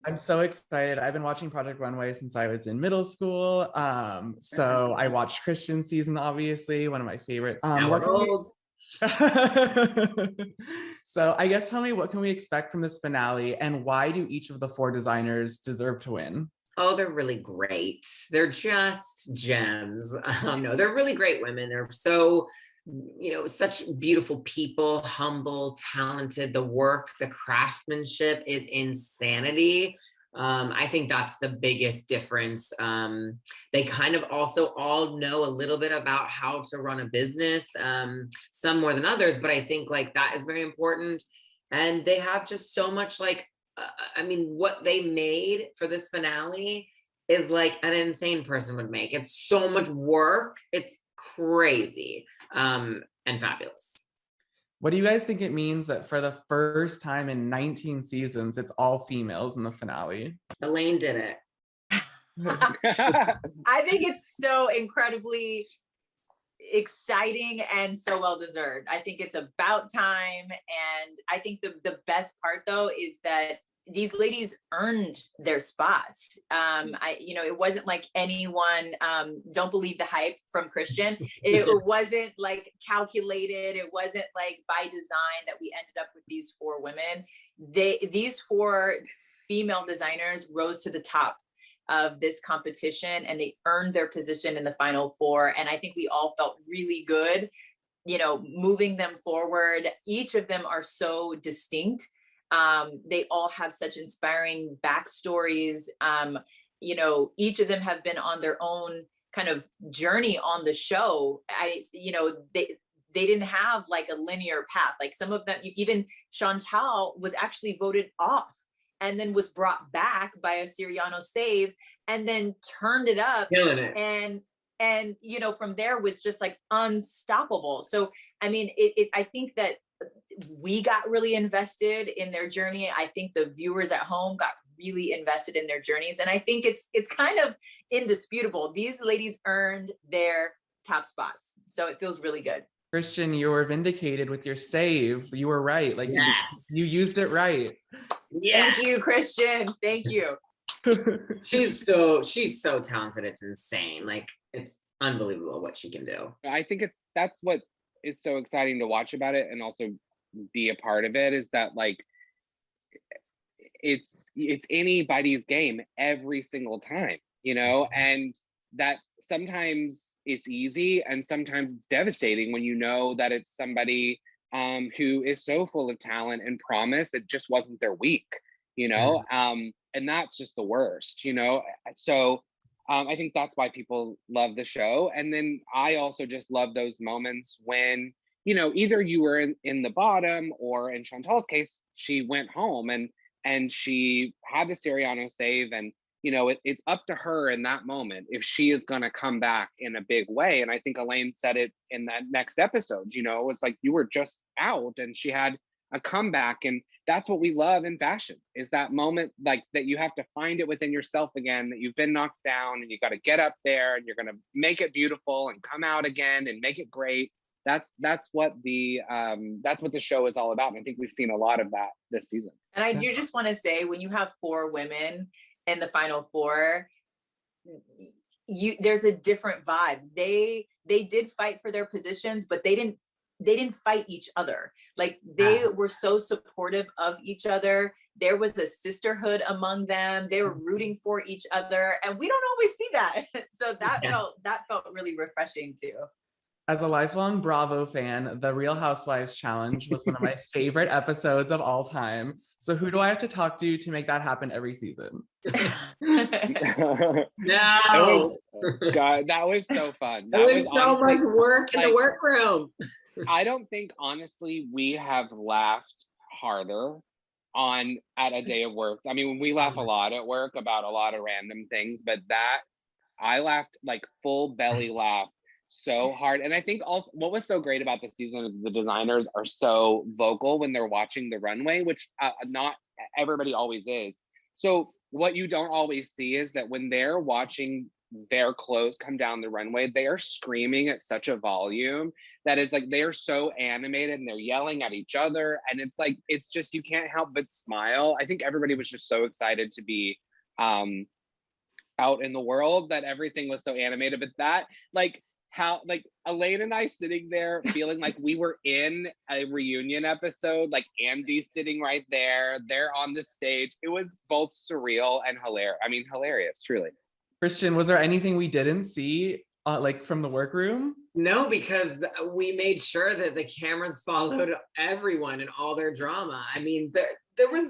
I'm so excited. I've been watching Project Runway since I was in middle school. So I watched Christian season, obviously, one of my favorites. Now What we're can we old. So I guess tell me, what can we expect from this finale, and why do each of the four designers deserve to win? Oh, they're really great. They're just gems. No, they're really great women. They're so, such beautiful people, humble, talented. The work, the craftsmanship is insanity. I think that's the biggest difference. They kind of also all know a little bit about how to run a business, some more than others, but I think like that is very important. And they have just so much like what they made for this finale is like an insane person would make. It's so much work. It's crazy and fabulous. What do you guys think it means that for the first time in 19 seasons, it's all females in the finale? Elaine did it. I think it's so incredibly exciting and so well deserved. I think it's about time. And I think the best part though is that these ladies earned their spots. It wasn't like anyone, don't believe the hype from Christian. It wasn't like calculated. It wasn't like by design that we ended up with these four women. These four female designers rose to the top of this competition and they earned their position in the final four. And I think we all felt really good, moving them forward. Each of them are so distinct. They all have such inspiring backstories. Each of them have been on their own kind of journey on the show. They didn't have like a linear path. Like some of them, even Chantal was actually voted off and then was brought back by a Siriano save and then turned it up. Killing it. And from there was just like unstoppable. So, I mean, I think that we got really invested in their journey. I think the viewers at home got really invested in their journeys. And I think it's kind of indisputable. These ladies earned their top spots. So it feels really good. Christian, you were vindicated with your save. You were right. Like yes. you used it right. Yes. Thank you, Christian. Thank you. She's so talented. It's insane. Like it's unbelievable what she can do. I think that's what is so exciting to watch about it and also be a part of it, is that like it's anybody's game every single time, and that's sometimes it's easy and sometimes it's devastating when you know that it's somebody who is so full of talent and promise. It just wasn't their week, and that's just the worst, so I think that's why people love the show. And then I also just love those moments when, either you were in the bottom, or in Chantal's case, she went home and she had the Siriano save. And, it's up to her in that moment if she is going to come back in a big way. And I think Elaine said it in that next episode, it's like you were just out and she had a comeback. And that's what we love in fashion, is that moment like that you have to find it within yourself again, that you've been knocked down and you got to get up there and you're going to make it beautiful and come out again and make it great. That's what the show is all about. And I think we've seen a lot of that this season. And I do just want to say, when you have four women in the final four, there's a different vibe. They did fight for their positions, but they didn't fight each other. Like they were so supportive of each other. There was a sisterhood among them. They were rooting for each other. And we don't always see that. So that felt really refreshing too. As a lifelong Bravo fan, the Real Housewives Challenge was one of my favorite episodes of all time. So who do I have to talk to make that happen every season? No. God, that was so fun. That was so much work in the workroom. I don't think, honestly, we have laughed harder at a day of work. I mean, we laugh a lot at work about a lot of random things, but I laughed like full belly laugh so hard. And I think also what was so great about this season is the designers are so vocal when they're watching the runway, which not everybody always is. So what you don't always see is that when they're watching their clothes come down the runway, they are screaming at such a volume that is like, they are so animated and they're yelling at each other. And it's like, it's just, you can't help but smile. I think everybody was just so excited to be out in the world that everything was so animated. But that, like, how, like, Elaine and I sitting there feeling like we were in a reunion episode, like Andy's sitting right there, they're on the stage. It was both surreal and hilarious. I mean, hilarious, truly. Christian, was there anything we didn't see like from the workroom? No, because we made sure that the cameras followed everyone and all their drama. I mean, there was,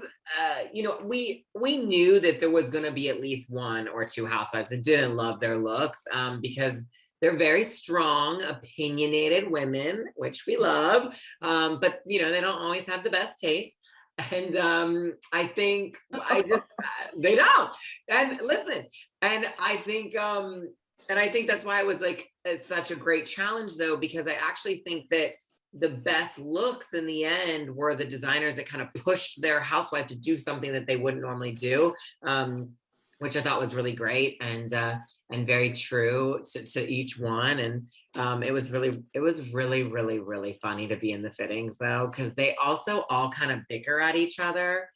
you know, we knew that there was going to be at least one or two housewives that didn't love their looks, because they're very strong, opinionated women, which we love. But, you know, they don't always have the best taste. And I think they don't. And listen, and I think that's why it was like such a great challenge, though, because I actually think that the best looks in the end were the designers that kind of pushed their housewife to do something that they wouldn't normally do. Which I thought was really great and very true to each one. And it was really funny to be in the fittings, though, because they also all kind of bicker at each other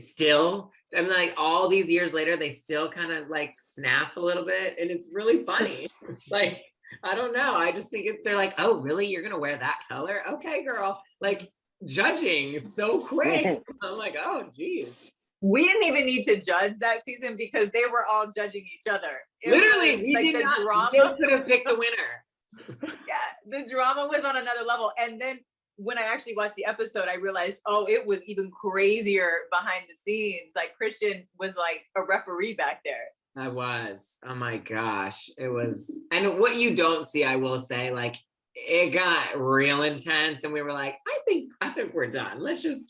still. I mean, like, all these years later, they still kind of like snap a little bit, and it's really funny. Like, I don't know. I just think they're like, oh, really? You're gonna wear that color? Okay, girl. Like, judging so quick. I'm like, oh, geez. We didn't even need to judge that season because they were all judging each other. Literally, we like did the not. drama Could have picked a winner. Yeah, the drama was on another level. And then when I actually watched the episode, I realized, oh, it was even crazier behind the scenes. Like, Christian was like a referee back there. I was. Oh my gosh, it was. And what you don't see, I will say, like, it got real intense, and we were like, I think we're done. Let's just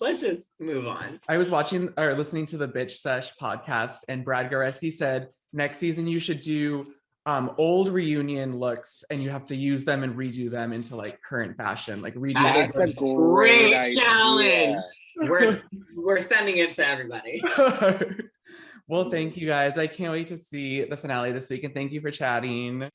move on. I was watching or listening to the Bitch Sesh podcast, and Brad Goreski said next season you should do old reunion looks, and you have to use them and redo them into like current fashion, like redo. That's a great challenge. We're sending it to everybody. Well, thank you guys. I can't wait to see the finale this week, and thank you for chatting.